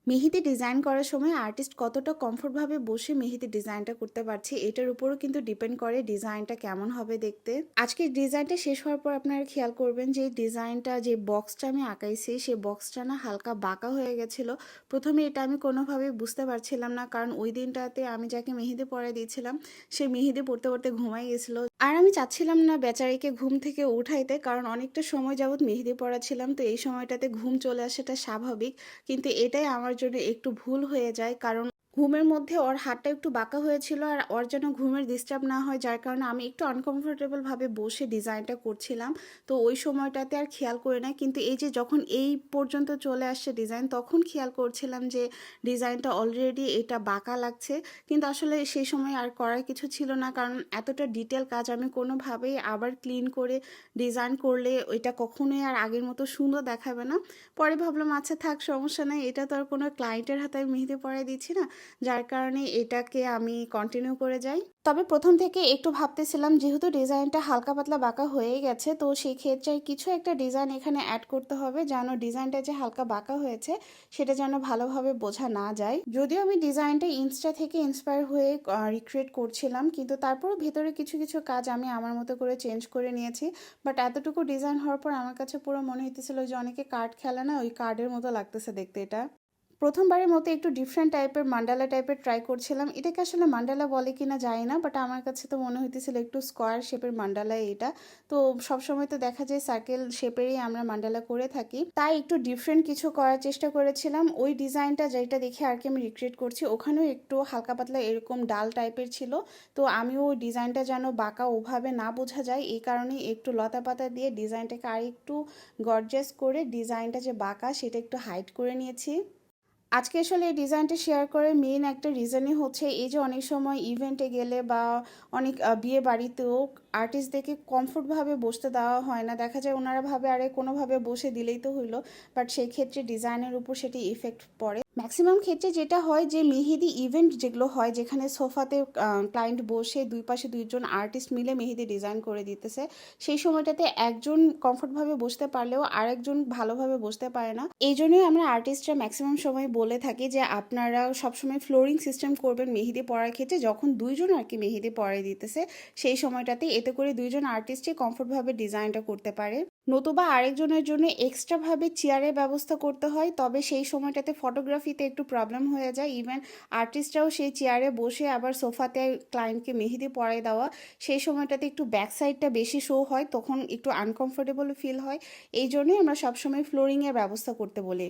মেহেদি design করার সময় artist কতটা কমফোর্টভাবে বসে মেহেদি ডিজাইনটা করতে পারছে এটার উপরও কিন্তু ডিপেন্ড করে ডিজাইনটা কেমন হবে দেখতে। আজকে ডিজাইনটা শেষ হওয়ার পর আপনারা খেয়াল করবেন যে ডিজাইনটা যে বক্সটা আমি আঁকাইছি সেই বক্সটা না হালকা বাঁকা হয়ে গেছিলো। প্রথমে এটা আমি কোনোভাবে বুঝতে পারছিলাম না, কারণ ওই দিনটাতে আমি যাকে মেহেদি পরাই দিয়েছিলাম সে মেহেদি পড়তে পড়তে ঘুমাই গেছিলো। আর আমি চাচ্ছিলাম না বেচারিকে ঘুম থেকে উঠাইতে, কারণ অনেকটা সময় যাবত মেহেদি পড়াচ্ছিলাম, তো এই সময়টাতে ঘুম চলে আসাটা স্বাভাবিক। কিন্তু এটাই আমার জন্য একটু ভুল হয়ে যায়, কারণ ঘুমের মধ্যে ওর হাতটা একটু বাঁকা হয়েছিল আর ওর যেন ঘুমের ডিস্টার্ব না হয়, যার কারণে আমি একটু আনকমফোর্টেবল ভাবে বসে ডিজাইনটা করছিলাম। তো ওই সময়টাতে আর খেয়াল করি না, কিন্তু এই যে যখন এই পর্যন্ত চলে আসছে ডিজাইন তখন খেয়াল করছিলাম যে ডিজাইনটা অলরেডি এটা বাঁকা লাগছে। কিন্তু আসলে সেই সময় আর করার কিছু ছিল না, কারণ এতটা ডিটেল কাজ আমি কোনোভাবেই আবার ক্লিন করে ডিজাইন করলে ওইটা কখনোই আর আগের মতো সুন্দর দেখাবে না। পরে ভাবলাম আচ্ছা থাক, সমস্যা নাই, এটা তো আর কোনো ক্লায়েন্টের হাতে আমি মেহেদি পরাই দিচ্ছি না, যার কারণে এটাকে আমি কন্টিনিউ করে যাই। তবে প্রথম থেকে একটু ভাবতেছিলাম যেহেতু ডিজাইনটা হালকা পাতলা বাঁকা হয়ে গেছে, তো সেই ক্ষেত্রে কিছু একটা ডিজাইন এখানে অ্যাড করতে হবে যেন ডিজাইনটা যে হালকা বাঁকা হয়েছে সেটা যেন ভালোভাবে বোঝা না যায়। যদিও আমি ডিজাইনটা ইনস্টা থেকে ইন্সপায়ার হয়ে রিক্রিয়েট করছিলাম, কিন্তু তারপরও ভেতরে কিছু কিছু কাজ আমি আমার মতো করে চেঞ্জ করে নিয়েছি। বাট এতটুকু ডিজাইন হওয়ার পর আমার কাছে পুরো মনে হইতেছিল যে অনেকে কার্ড খেলে না, ওই কার্ডের মতো লাগতেছে দেখতে এটা। প্রথমবারের মতো একটু ডিফারেন্ট টাইপের মান্ডালা টাইপের ট্রাই করছিলাম, এটাকে আসলে মান্ডালা বলে কিনা জানি না, বাট আমার কাছে তো মনে হইতেছিল একটু স্কোয়ার শেপের মান্ডালা এটা। তো সবসময় তো দেখা যায় সার্কেল শেপেরই আমরা মান্ডালা করে থাকি, তাই একটু ডিফারেন্ট কিছু করার চেষ্টা করেছিলাম। ওই ডিজাইনটা যেটা দেখে আর কি আমি রিক্রিয়েট করছি ওখানেও একটু হালকা পাতলা এরকম ডাল টাইপের ছিল। তো আমিও ওই ডিজাইনটা যেন বাঁকা ওভাবে না বোঝা যায় এই কারণে একটু লতা পাতা দিয়ে ডিজাইনটাকে আর একটু গর্জিয়াস করে ডিজাইনটা যে বাঁকা সেটা একটু হাইড করে নিয়েছি। আজকে আসলে এই ডিজাইনটা শেয়ার করার মেইন একটা রিজনই হচ্ছে এই যে অনেক সময় ইভেন্টে গেলে বা অনেক বিয়ে বাড়িতেও আর্টিস্টদেরকে কমফোর্টভাবে বসতে দেওয়া হয় না, দেখা যায় ওনারা ভাবে আরে কোনোভাবে বসে দিলেই তো হইলো, বাট সেই ক্ষেত্রে ডিজাইনের উপর সেটি ইফেক্ট পড়ে। ম্যাক্সিমাম ক্ষেত্রে যেটা হয় যে মেহেদি ইভেন্ট যেগুলো হয় যেখানে সোফাতে ক্লায়েন্ট বসে দুই পাশে দুইজন আর্টিস্ট মিলে মেহেদি ডিজাইন করে দিতেছে, সেই সময়টাতে একজন কমফোর্টভাবে বসতে পারলেও আরেকজন ভালোভাবে বসতে পারে না। এই জন্যই আমরা আর্টিস্টরা ম্যাক্সিমাম সময় বলে থাকি যে আপনারা সবসময় ফ্লোরিং সিস্টেম করবেন মেহেদি পরার ক্ষেত্রে, যখন দুইজন আর কি মেহেদি পরাই দিতেছে সেই সময়টাতে, এতে করে দুইজন আর্টিস্টই কমফোর্টভাবে ডিজাইনটা করতে পারে। নতুবা আরেকজনের জন্য এক্সট্রাভাবে চেয়ারের ব্যবস্থা করতে হয়, তবে সেই সময়টাতে ফটোগ্রাফিতে একটু প্রবলেম হয়ে যায়। ইভেন আর্টিস্টরাও সেই চেয়ারে বসে আবার সোফাতে ক্লায়েন্টকে মেহেদি পরাই দেওয়া, সেই সময়টাতে একটু ব্যাক সাইডটা বেশি শো হয়, তখন একটু আনকমফোর্টেবল ফিল হয়। এই জন্যই আমরা সবসময় ফ্লোরিংয়ের ব্যবস্থা করতে বলি।